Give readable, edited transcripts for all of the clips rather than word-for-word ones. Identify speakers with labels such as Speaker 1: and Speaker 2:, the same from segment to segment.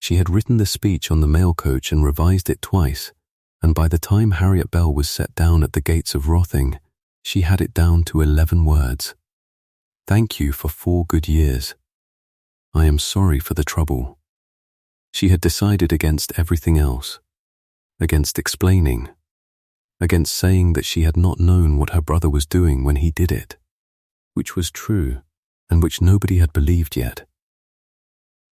Speaker 1: She had written the speech on the mail coach and revised it twice, and by the time Harriet Bell was set down at the gates of Wrothing, she had it down to 11 words. Thank you for 4 good years. I am sorry for the trouble. She had decided against everything else, against explaining, against saying that she had not known what her brother was doing when he did it, which was true and which nobody had believed yet,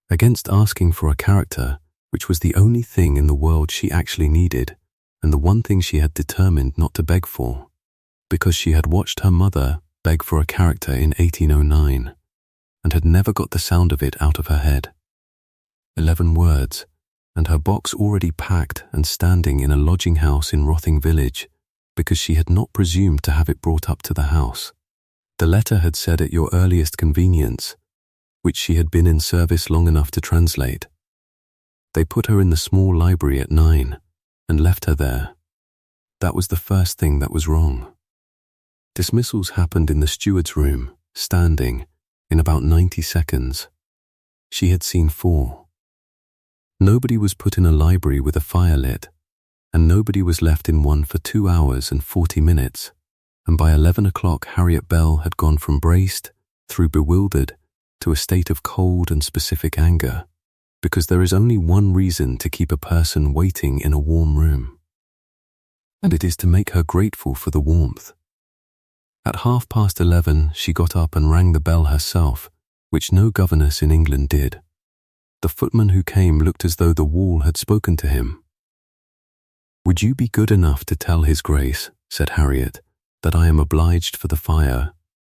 Speaker 1: against asking for a character which was the only thing in the world she actually needed and the one thing she had determined not to beg for, because she had watched her mother beg for a character in 1809 and had never got the sound of it out of her head. 11 words, and her box already packed and standing in a lodging house in Wrothing village, because she had not presumed to have it brought up to the house. The letter had said at your earliest convenience, which she had been in service long enough to translate. They put her in the small library at 9 and left her there. That was the first thing that was wrong. Dismissals happened in the steward's room, standing, in about 90 seconds. She had seen 4. Nobody was put in a library with a fire lit, and nobody was left in one for 2 hours and 40 minutes, and by 11 o'clock Harriet Bell had gone from braced, through bewildered, to a state of cold and specific anger, because there is only one reason to keep a person waiting in a warm room, and it is to make her grateful for the warmth. At 11:30 she got up and rang the bell herself, which no governess in England did. The footman who came looked as though the wall had spoken to him. Would you be good enough to tell His Grace, said Harriet, that I am obliged for the fire,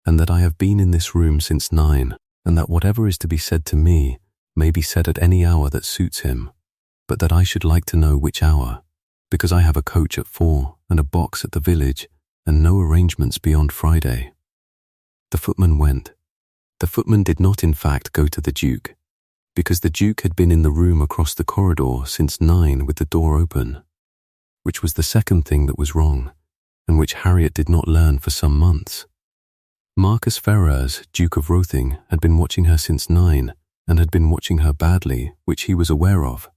Speaker 1: and that I have been in this room since 9, and that whatever is to be said to me may be said at any hour that suits him, but that I should like to know which hour, because I have a coach at 4 and a box at the village, and no arrangements beyond Friday. The footman went. The footman did not in fact go to the Duke, because the Duke had been in the room across the corridor since 9 with the door open, which was the second thing that was wrong, and which Harriet did not learn for some months. Marcus Ferrers, Duke of Wrothing, had been watching her since 9, and had been watching her badly, which he was aware of.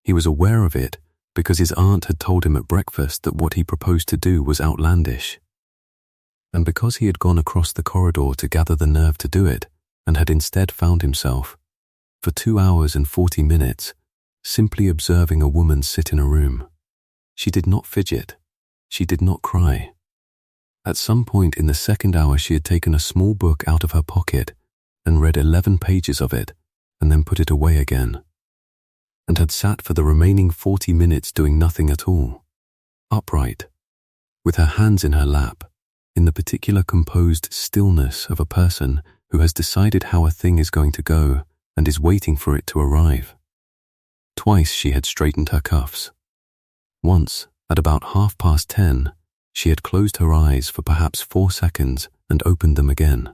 Speaker 1: He was aware of it because his aunt had told him at breakfast that what he proposed to do was outlandish. And because he had gone across the corridor to gather the nerve to do it, and had instead found himself, for 2 hours and 40 minutes, simply observing a woman sit in a room. She did not fidget. She did not cry. At some point in the second hour she had taken a small book out of her pocket and read 11 pages of it and then put it away again, and had sat for the remaining 40 minutes doing nothing at all, upright, with her hands in her lap, in the particular composed stillness of a person who has decided how a thing is going to go and is waiting for it to arrive. Twice she had straightened her cuffs. Once, at about 10:30, she had closed her eyes for perhaps 4 seconds and opened them again.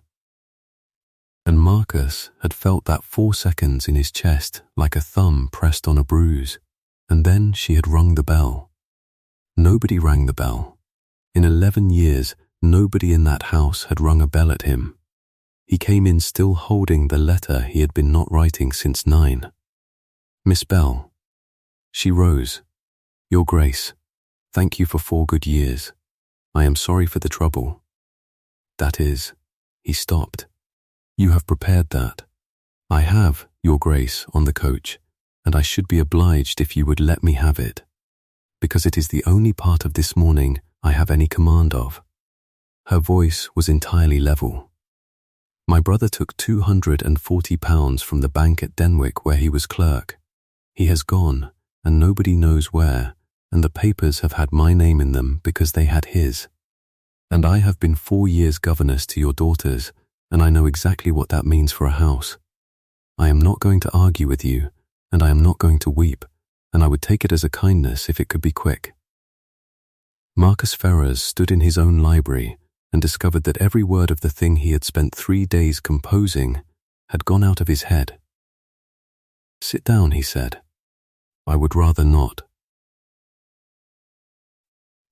Speaker 1: And Marcus had felt that 4 seconds in his chest like a thumb pressed on a bruise, and then she had rung the bell. Nobody rang the bell. In 11 years, nobody in that house had rung a bell at him. He came in still holding the letter he had been not writing since 9. Miss Bell. She rose. Your Grace, thank you for 4 good years. I am sorry for the trouble. That is, he stopped. You have prepared that. I have, Your Grace, on the coach, and I should be obliged if you would let me have it, because it is the only part of this morning I have any command of. Her voice was entirely level. My brother took £240 from the bank at Denwick where he was clerk. He has gone, and nobody knows where, and the papers have had my name in them because they had his. And I have been 4 years governess to your daughters, and I know exactly what that means for a house. I am not going to argue with you, and I am not going to weep, and I would take it as a kindness if it could be quick. Marcus Ferrers stood in his own library and discovered that every word of the thing he had spent 3 days composing had gone out of his head. Sit down, he said. I would rather not.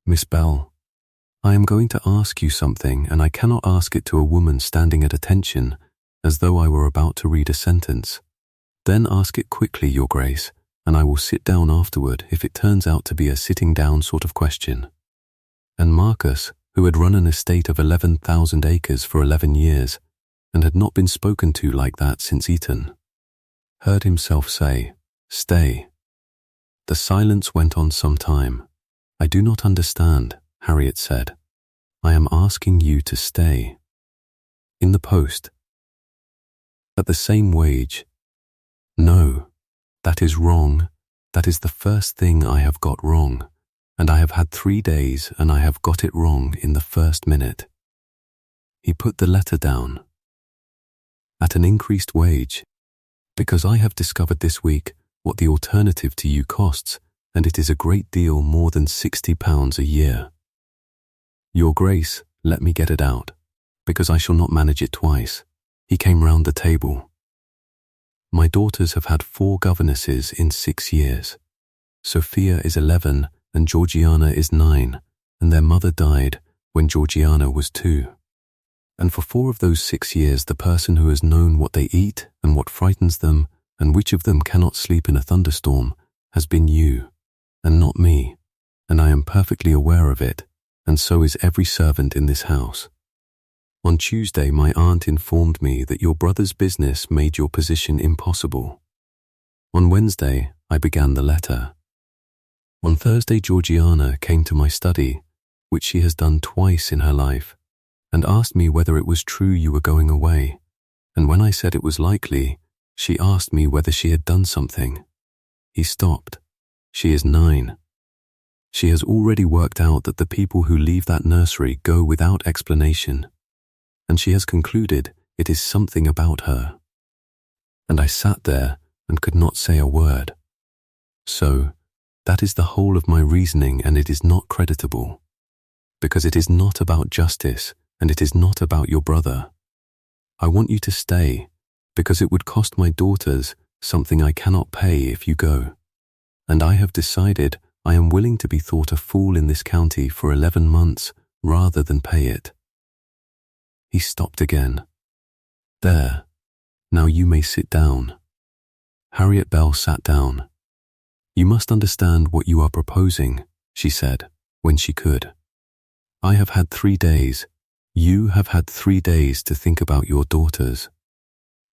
Speaker 1: Miss Bell, I am going to ask you something, and I cannot ask it to a woman standing at attention, as though I were about to read a sentence. Then ask it quickly, Your Grace, and I will sit down afterward if it turns out to be a sitting down sort of question. And Marcus, who had run an estate of 11,000 acres for 11 years and had not been spoken to like that since Eton, heard himself say, "Stay." The silence went on some time. "I do not understand," Harriet said. "I am asking you to stay." "In the post?" "At the same wage?" "No, that is wrong. That is the first thing I have got wrong, and I have had 3 days and I have got it wrong in the first minute." He put the letter down. "At an increased wage, because I have discovered this week what the alternative to you costs, and it is a great deal more than £60 a year. Your Grace, let me get it out, because I shall not manage it twice." He came round the table. "My daughters have had 4 governesses in 6 years. Sophia is 11 and Georgiana is 9, and their mother died when Georgiana was 2. And for 4 of those 6 years the person who has known what they eat and what frightens them and which of them cannot sleep in a thunderstorm has been you, and not me, and I am perfectly aware of it, and so is every servant in this house. On Tuesday my aunt informed me that your brother's business made your position impossible. On Wednesday I began the letter. On Thursday Georgiana came to my study, which she has done twice in her life, and asked me whether it was true you were going away, and when I said it was likely, she asked me whether she had done something." He stopped. "She is 9. She has already worked out that the people who leave that nursery go without explanation, and she has concluded it is something about her." And I sat there and could not say a word. So, that is the whole of my reasoning, and it is not creditable, because it is not about justice and it is not about your brother. I want you to stay, because it would cost my daughters something I cannot pay if you go, and I have decided I am willing to be thought a fool in this county for 11 months rather than pay it. He stopped again. "There, now you may sit down." Harriet Bell sat down. "You must understand what you are proposing," she said, when she could. "I have had 3 days. You have had 3 days to think about your daughters.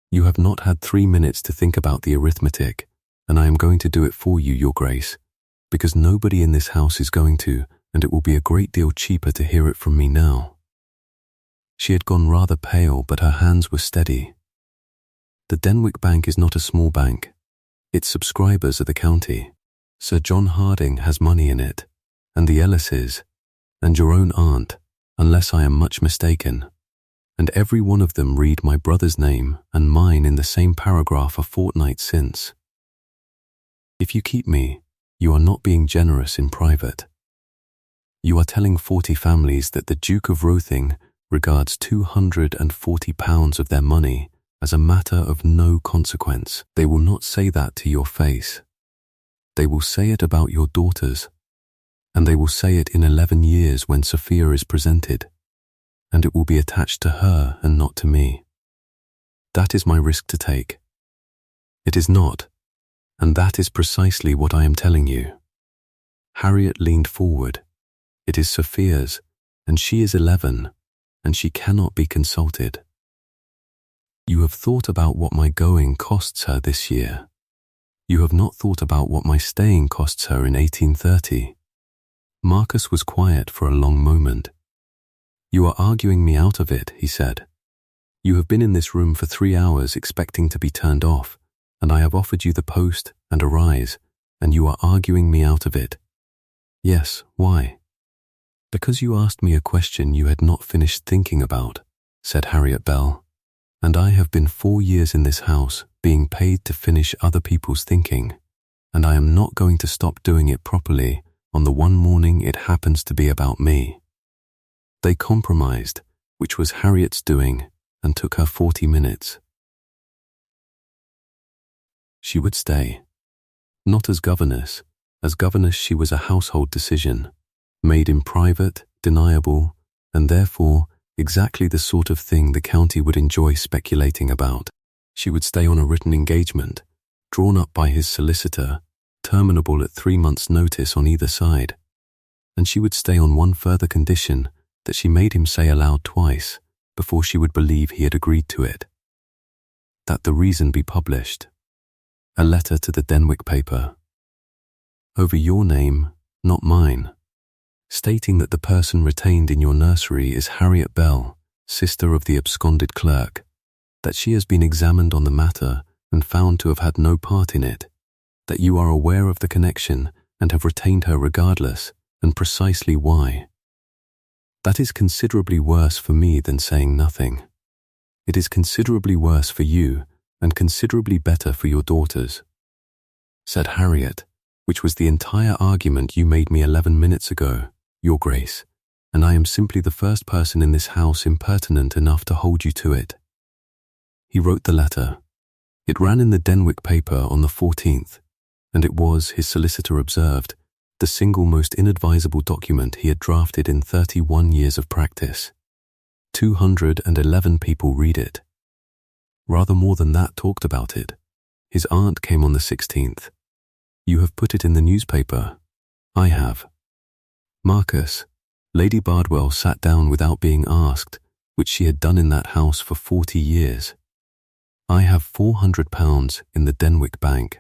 Speaker 1: You have not had 3 minutes to think about the arithmetic, and I am going to do it for you, Your Grace, because nobody in this house is going to, and it will be a great deal cheaper to hear it from me now." She had gone rather pale, but her hands were steady. "The Denwick Bank is not a small bank. Its subscribers are the county. Sir John Harding has money in it, and the Ellises, and your own aunt, unless I am much mistaken, and every one of them read my brother's name and mine in the same paragraph a fortnight since. If you keep me, you are not being generous in private. You are telling 40 families that the Duke of Rothing regards £240 of their money as a matter of no consequence. They will not say that to your face. They will say it about your daughters, and they will say it in 11 years when Sophia is presented, and it will be attached to her and not to me. That is my risk to take. It is not, and that is precisely what I am telling you." Harriet leaned forward. "It is Sophia's, and she is 11, and she cannot be consulted. You have thought about what my going costs her this year. You have not thought about what my staying costs her in 1830. Marcus was quiet for a long moment. "You are arguing me out of it," he said. "You have been in this room for 3 hours expecting to be turned off, and I have offered you the post and a rise, and you are arguing me out of it." "Yes, why?" "Because you asked me a question you had not finished thinking about," said Harriet Bell, "and I have been 4 years in this house being paid to finish other people's thinking, and I am not going to stop doing it properly on the one morning it happens to be about me." They compromised, which was Harriet's doing, and took her 40 minutes. She would stay. Not as governess. As governess she was a household decision, made in private, deniable, and therefore exactly the sort of thing the county would enjoy speculating about. She would stay on a written engagement, drawn up by his solicitor, terminable at 3 months' notice on either side, and she would stay on one further condition that she made him say aloud twice before she would believe he had agreed to it. That the reason be published. A letter to the Denwick paper. Over your name, not mine, stating that the person retained in your nursery is Harriet Bell, sister of the absconded clerk, that she has been examined on the matter and found to have had no part in it, that you are aware of the connection and have retained her regardless, and precisely why. That is considerably worse for me than saying nothing. It is considerably worse for you and considerably better for your daughters, said Harriet, which was the entire argument you made me 11 minutes ago, Your Grace, and I am simply the first person in this house impertinent enough to hold you to it. He wrote the letter. It ran in the Denwick paper on the 14th, and it was, his solicitor observed, the single most inadvisable document he had drafted in 31 years of practice. 211 people read it. Rather more than that talked about it. His aunt came on the 16th. You have put it in the newspaper. I have. Marcus, Lady Bardwell sat down without being asked, which she had done in that house for 40 years. I have £400 in the Denwick Bank.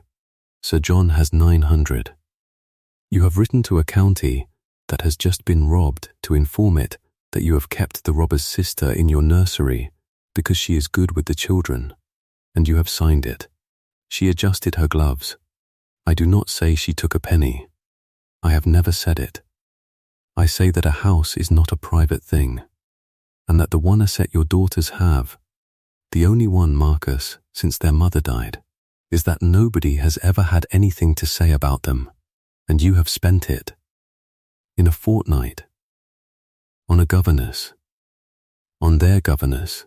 Speaker 1: Sir John has 900. You have written to a county that has just been robbed to inform it that you have kept the robber's sister in your nursery because she is good with the children, and you have signed it. She adjusted her gloves. I do not say she took a penny. I have never said it. I say that a house is not a private thing, and that the one asset your daughters have, the only one, Marcus, since their mother died, is that nobody has ever had anything to say about them, and you have spent it, in a fortnight, on a governess, on their governess,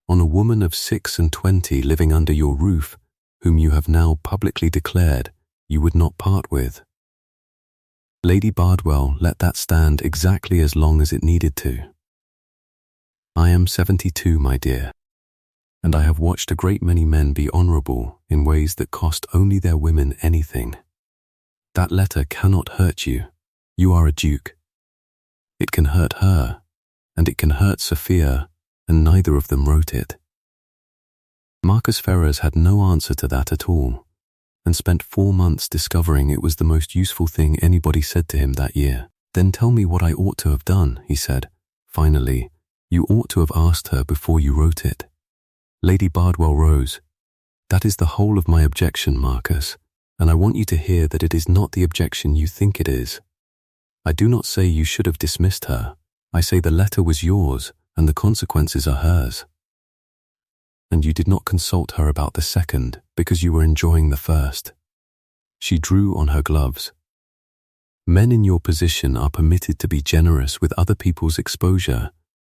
Speaker 1: on a woman of 26 living under your roof, whom you have now publicly declared you would not part with. Lady Bardwell let that stand exactly as long as it needed to. I am 72, my dear, and I have watched a great many men be honourable in ways that cost only their women anything. That letter cannot hurt you. You are a duke. It can hurt her, and it can hurt Sophia, and neither of them wrote it. Marcus Ferrers had no answer to that at all, and spent 4 months discovering it was the most useful thing anybody said to him that year. Then tell me what I ought to have done, he said. Finally, you ought to have asked her before you wrote it. Lady Bardwell rose. That is the whole of my objection, Marcus, and I want you to hear that it is not the objection you think it is. I do not say you should have dismissed her. I say the letter was yours, and the consequences are hers. And you did not consult her about the second because you were enjoying the first. She drew on her gloves. Men in your position are permitted to be generous with other people's exposure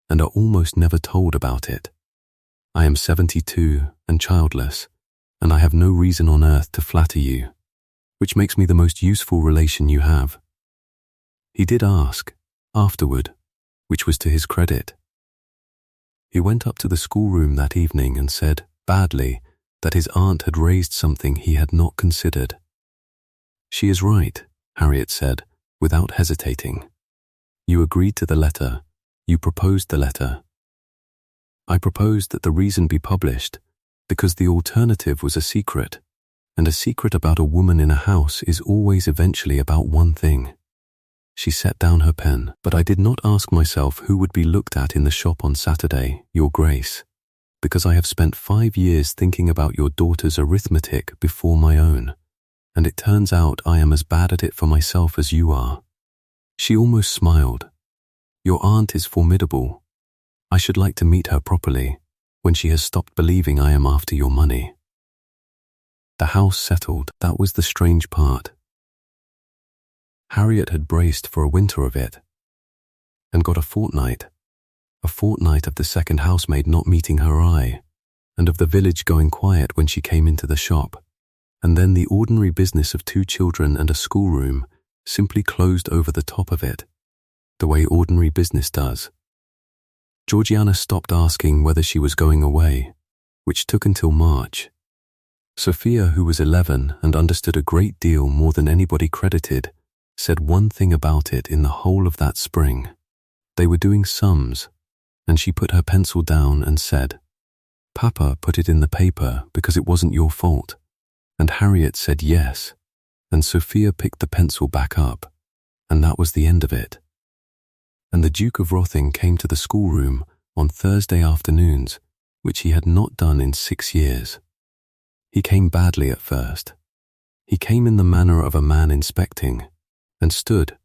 Speaker 1: and are almost never told about it. I am 72 and childless, and I have no reason on earth to flatter you, which makes me the most useful relation you have. He did ask, afterward, which was to his credit. He went up to the schoolroom that evening and said, badly, that his aunt had raised something he had not considered. She is right, Harriet said, without hesitating. You agreed to the letter. You proposed the letter. I proposed that the reason be published because the alternative was a secret, and a secret about a woman in a house is always eventually about one thing. She set down her pen, but I did not ask myself who would be looked at in the shop on Saturday, Your Grace, because I have spent 5 years thinking about your daughter's arithmetic before my own, and it turns out I am as bad at it for myself as you are. She almost smiled. Your aunt is formidable. I should like to meet her properly, when she has stopped believing I am after your money. The house settled. That was the strange part. Harriet had braced for a winter of it, and got a fortnight of the second housemaid not meeting her eye, and of the village going quiet when she came into the shop, and then the ordinary business of 2 children and a schoolroom simply closed over the top of it, the way ordinary business does. Georgiana stopped asking whether she was going away, which took until March. Sophia, who was 11 and understood a great deal more than anybody credited, said one thing about it in the whole of that spring. They were doing sums, and she put her pencil down and said, "Papa put it in the paper because it wasn't your fault." And Harriet said yes, and Sophia picked the pencil back up, and that was the end of it. And the Duke of Rotting came to the schoolroom on Thursday afternoons, which he had not done in 6 years. He came badly at first. He came in the manner of a man inspecting, and stood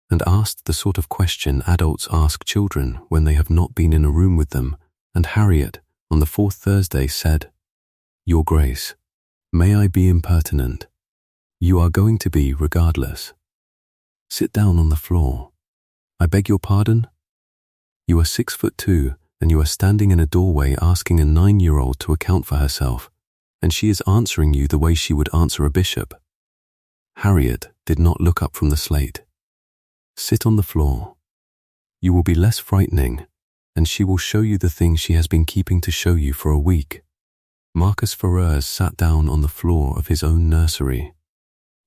Speaker 1: and asked the sort of question adults ask children when they have not been in a room with them, and Harriet, on the 4th Thursday, said, "Your Grace, may I be impertinent? You are going to be regardless. Sit down on the floor. I beg your pardon? You are 6'2", and you are standing in a doorway asking a 9-year-old to account for herself, and she is answering you the way she would answer a bishop." Harriet did not look up from the slate. "Sit on the floor. You will be less frightening, and she will show you the things she has been keeping to show you for a week." Marcus Ferrers sat down on the floor of his own nursery.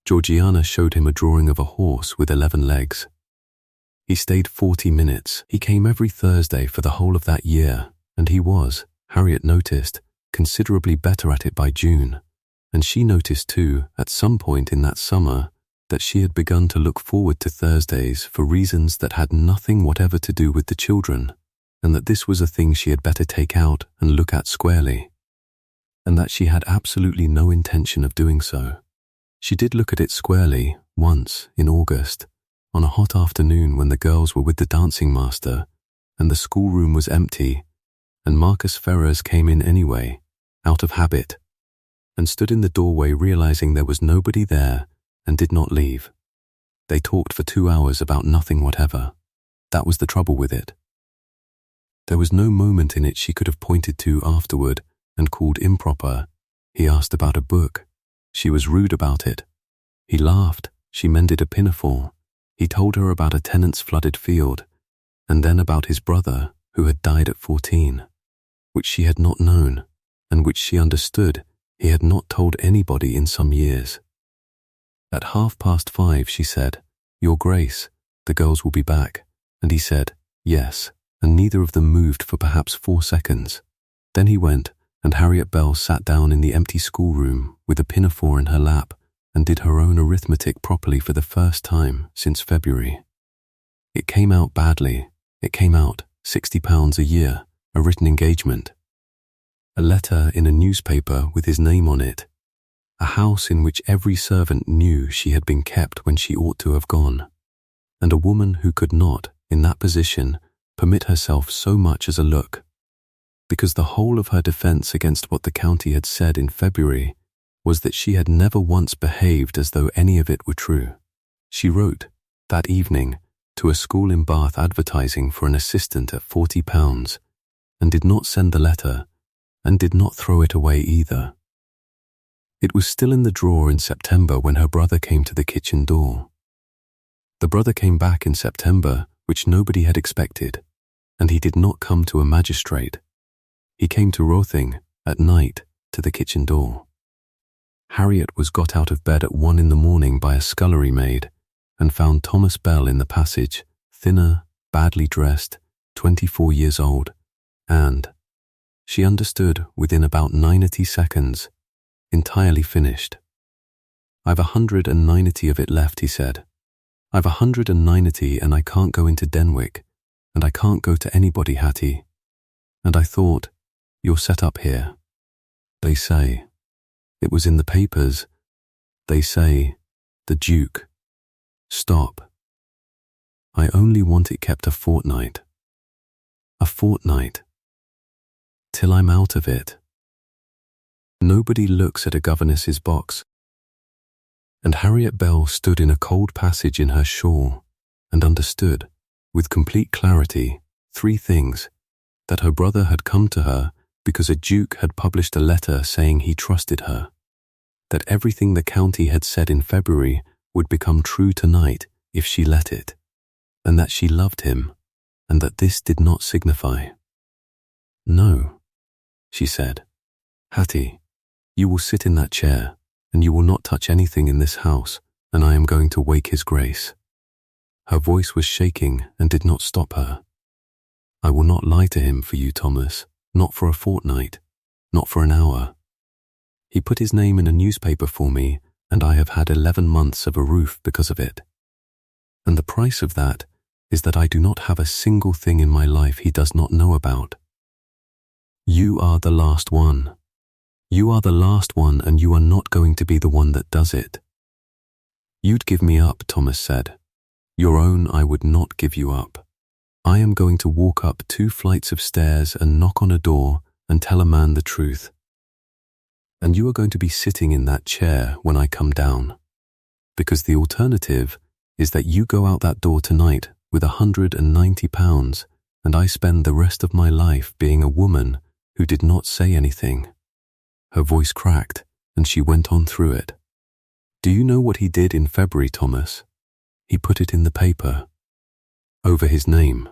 Speaker 1: Georgiana showed him a drawing of a horse with 11 legs. He stayed 40 minutes. He came every Thursday for the whole of that year, and he was, Harriet noticed, considerably better at it by June, and she noticed too, at some point in that summer, that she had begun to look forward to Thursdays for reasons that had nothing whatever to do with the children, and that this was a thing she had better take out and look at squarely, and that she had absolutely no intention of doing so. She did look at it squarely once in August, on a hot afternoon when the girls were with the dancing master, and the schoolroom was empty, and Marcus Ferrers came in anyway, out of habit, and stood in the doorway realizing there was nobody there and did not leave. They talked for 2 hours about nothing whatever. That was the trouble with it. There was no moment in it she could have pointed to afterward and called improper. He asked about a book. She was rude about it. He laughed. She mended a pinafore. He told her about a tenant's flooded field, and then about his brother who had died at 14, which she had not known, and which she understood he had not told anybody in some years. At 5:30 she said, "Your Grace, the girls will be back," and he said, "Yes," and neither of them moved for perhaps 4 seconds. Then he went, and Harriet Bell sat down in the empty schoolroom with a pinafore in her lap and did her own arithmetic properly for the first time since February. It came out badly. It came out £60 a year, a written engagement, a letter in a newspaper with his name on it, a house in which every servant knew she had been kept when she ought to have gone, and a woman who could not, in that position, permit herself so much as a look, because the whole of her defense against what the county had said in February was that she had never once behaved as though any of it were true. She wrote, that evening, to a school in Bath advertising for an assistant at £40, and did not send the letter, and did not throw it away either. It was still in the drawer in September when her brother came to the kitchen door. The brother came back in September, which nobody had expected, and he did not come to a magistrate. He came to Rotting, at night, to the kitchen door. Harriet was got out of bed at 1 in the morning by a scullery maid, and found Thomas Bell in the passage, thinner, badly dressed, 24 years old, and, she understood within about 90 seconds, entirely finished. "I've 190 of it left," he said. "I've 190 and I can't go into Denwick, and I can't go to anybody, Hattie. And I thought, you're set up here. They say, it was in the papers, they say, the Duke. Stop. I only want it kept a fortnight. A fortnight. Till I'm out of it. Nobody looks at a governess's box." And Harriet Bell stood in a cold passage in her shawl and understood, with complete clarity, 3 things: that her brother had come to her because a duke had published a letter saying he trusted her, that everything the county had said in February would become true tonight if she let it, and that she loved him, and that this did not signify. "No," she said. "Hattie, You will sit in that chair, and you will not touch anything in this house, and I am going to wake His grace." Her voice was shaking and did not stop her. "I will not lie to him for you, Thomas, not for a fortnight, not for an hour. He put his name in a newspaper for me, and I have had 11 months of a roof because of it. And the price of that is that I do not have a single thing in my life he does not know about. You are the last one. You are the last one, and you are not going to be the one that does it." "You'd give me up," Thomas said. "Your own, I would not give you up. I am going to walk up 2 flights of stairs and knock on a door and tell a man the truth. And you are going to be sitting in that chair when I come down. Because the alternative is that you go out that door tonight with £190 and I spend the rest of my life being a woman who did not say anything." Her voice cracked and she went on through it. "Do you know what he did in February, Thomas? He put it in the paper. Over his name.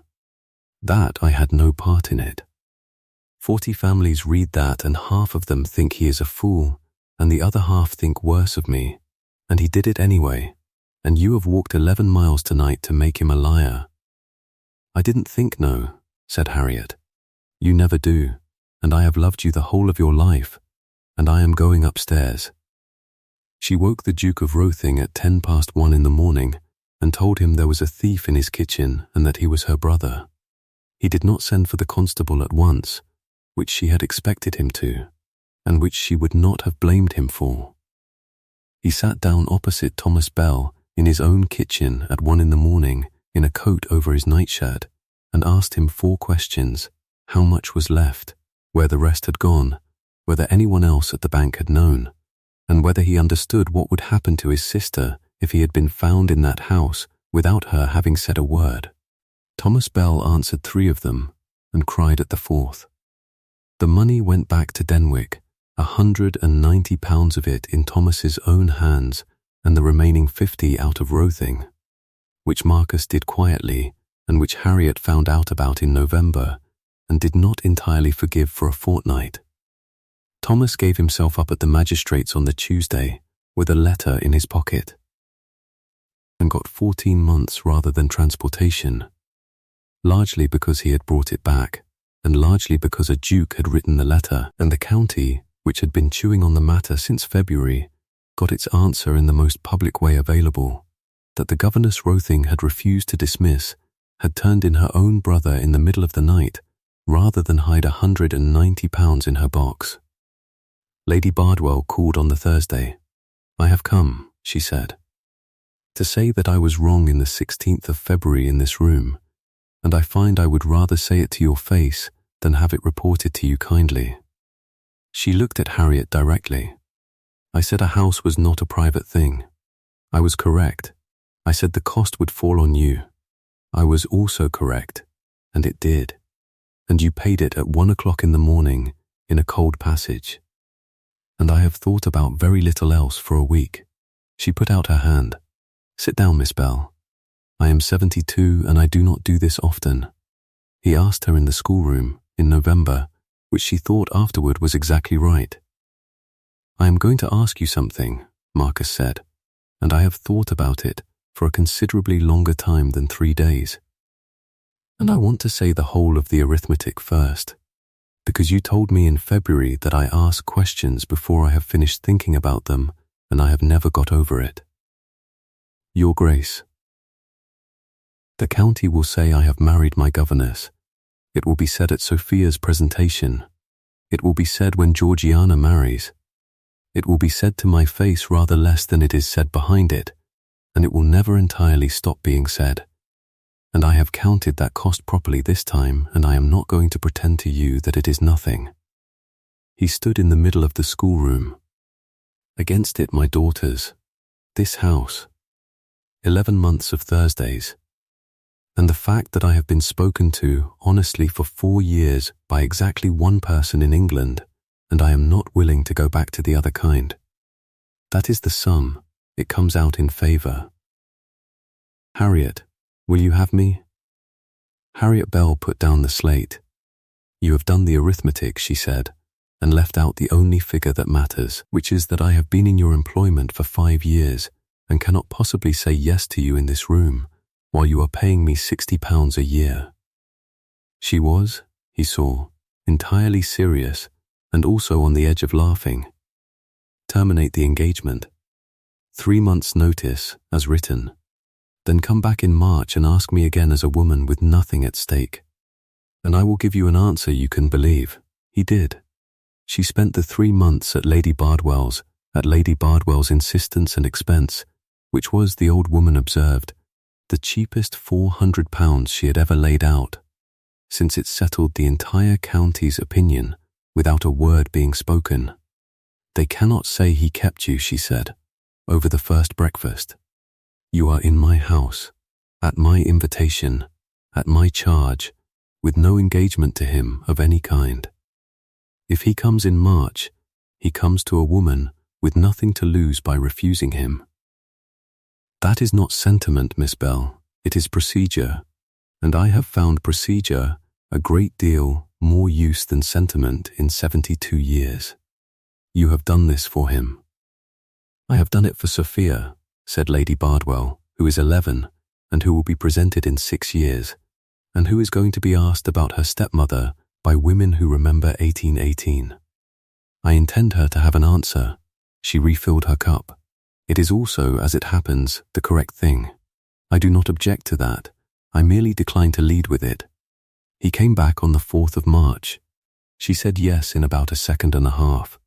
Speaker 1: That I had no part in it. 40 families read that and half of them think he is a fool and the other half think worse of me. And he did it anyway. And you have walked 11 miles tonight to make him a liar." "I didn't think no," said Harriet. "You never do, and I have loved you the whole of your life, and I am going upstairs." She woke the Duke of Rothing at 1:10 in the morning and told him there was a thief in his kitchen and that he was her brother. He did not send for the constable at once, which she had expected him to, and which she would not have blamed him for. He sat down opposite Thomas Bell in his own kitchen at 1 in the morning in a coat over his nightshirt and asked him 4 questions: how much was left, where the rest had gone, whether anyone else at the bank had known, and whether he understood what would happen to his sister if he had been found in that house without her having said a word. Thomas Bell answered 3 of them and cried at the 4th. The money went back to Denwick, £190 of it in Thomas's own hands and the remaining 50 out of Rothing, which Marcus did quietly and which Harriet found out about in November and did not entirely forgive for a fortnight. Thomas gave himself up at the magistrate's on the Tuesday with a letter in his pocket and got 14 months rather than transportation, largely because he had brought it back and largely because a duke had written the letter, and the county, which had been chewing on the matter since February, got its answer in the most public way available, that the Governess Rothing had refused to dismiss, had turned in her own brother in the middle of the night, rather than hide £190 in her box. Lady Bardwell called on the Thursday. "I have come," she said, "to say that I was wrong in the 16th of February in this room, and I find I would rather say it to your face than have it reported to you kindly." She looked at Harriet directly. "I said a house was not a private thing. I was correct. I said the cost would fall on you. I was also correct, and it did. And you paid it at 1 o'clock in the morning in a cold passage. And I have thought about very little else for a week." She put out her hand. "Sit down, Miss Bell. I am 72 and I do not do this often." He asked her in the schoolroom in November, which she thought afterward was exactly right. "I am going to ask you something," Marcus said, "and I have thought about it for a considerably longer time than 3 days. And I want to say the whole of the arithmetic first, because you told me in February that I ask questions before I have finished thinking about them, and I have never got over it. Your Grace, the county will say I have married my governess. It will be said at Sophia's presentation. It will be said when Georgiana marries. It will be said to my face rather less than it is said behind it, and it will never entirely stop being said. And I have counted that cost properly this time, and I am not going to pretend to you that it is nothing." He stood in the middle of the schoolroom. "Against it, my daughters, this house, 11 months of Thursdays, and the fact that I have been spoken to honestly for 4 years by exactly one person in England, and I am not willing to go back to the other kind. That is the sum. It comes out in favour. Harriet, will you have me?" Harriet Bell put down the slate. "You have done the arithmetic," she said, and left out the only figure that matters, which is that I have been in your employment for 5 years and cannot possibly say yes to you in this room while you are paying me £60 a year. She was, he saw, entirely serious and also on the edge of laughing. Terminate the engagement. 3 months' notice, as written. Then come back in March and ask me again as a woman with nothing at stake. And I will give you an answer you can believe. He did. She spent the 3 months at Lady Bardwell's insistence and expense, which was, the old woman observed, the cheapest £400 she had ever laid out, since it settled the entire county's opinion without a word being spoken. They cannot say he kept you, she said, over the first breakfast. You are in my house, at my invitation, at my charge, with no engagement to him of any kind. If he comes in March, he comes to a woman with nothing to lose by refusing him. That is not sentiment, Miss Bell, it is procedure, and I have found procedure a great deal more use than sentiment in 72 years. You have done this for him. I have done it for Sophia, said Lady Bardwell, who is 11 and who will be presented in 6 years, and who is going to be asked about her stepmother by women who remember 1818. I intend her to have an answer. She refilled her cup. It is also, as it happens, the correct thing. I do not object to that. I merely decline to lead with it. He came back on the 4th of March. She said yes in about a second and a half.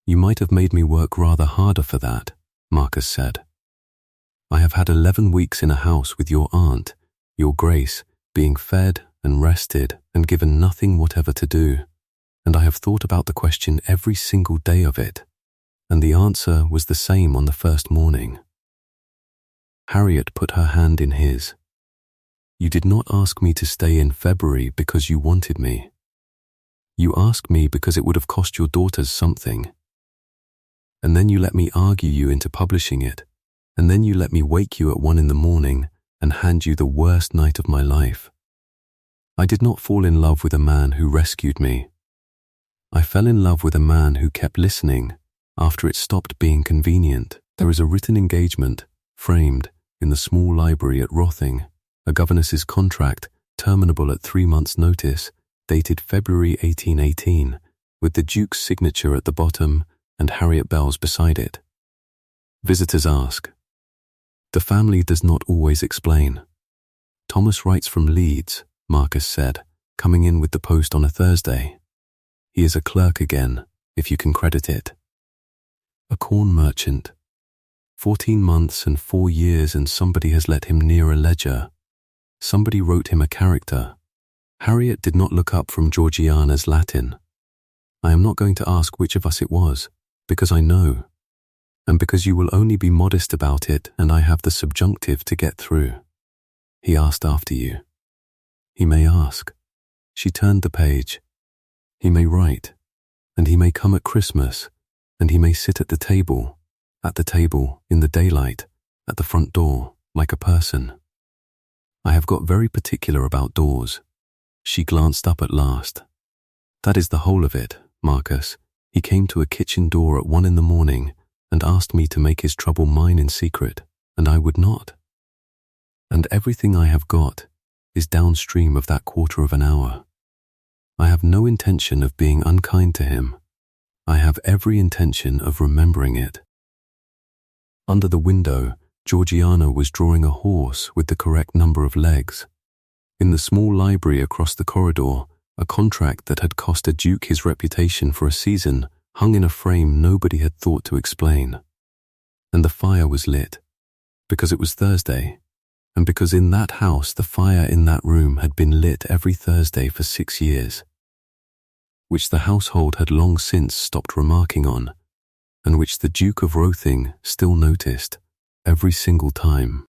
Speaker 1: You might have made me work rather harder for that, Marcus said. I have had 11 weeks in a house with your aunt, your Grace, being fed and rested and given nothing whatever to do, and I have thought about the question every single day of it, and the answer was the same on the first morning. Harriet put her hand in his. You did not ask me to stay in February because you wanted me. You asked me because it would have cost your daughters something. And then you let me argue you into publishing it, and then you let me wake you at 1 in the morning and hand you the worst night of my life. I did not fall in love with a man who rescued me. I fell in love with a man who kept listening after it stopped being convenient. There is a written engagement, framed, in the small library at Rothing, a governess's contract, terminable at 3 months' notice, dated February 1818, with the Duke's signature at the bottom and Harriet Bell's beside it. Visitors ask. The family does not always explain. Thomas writes from Leeds, Marcus said, coming in with the post on a Thursday. He is a clerk again, if you can credit it. A corn merchant. 14 months and 4 years and somebody has let him near a ledger. Somebody wrote him a character. Harriet did not look up from Georgiana's Latin. I am not going to ask which of us it was, because I know, and because you will only be modest about it and I have the subjunctive to get through. He asked after you. He may ask. She turned the page. He may write, and he may come at Christmas, and he may sit at the table, in the daylight, at the front door, like a person. I have got very particular about doors. She glanced up at last. That is the whole of it, Marcus. He came to a kitchen door at 1 in the morning and asked me to make his trouble mine in secret, and I would not. And everything I have got is downstream of that quarter of an hour. I have no intention of being unkind to him. I have every intention of remembering it. Under the window, Georgiana was drawing a horse with the correct number of legs. In the small library across the corridor, a contract that had cost a duke his reputation for a season hung in a frame nobody had thought to explain. And the fire was lit, because it was Thursday, and because in that house the fire in that room had been lit every Thursday for 6 years, which the household had long since stopped remarking on, and which the Duke of Rothing still noticed every single time.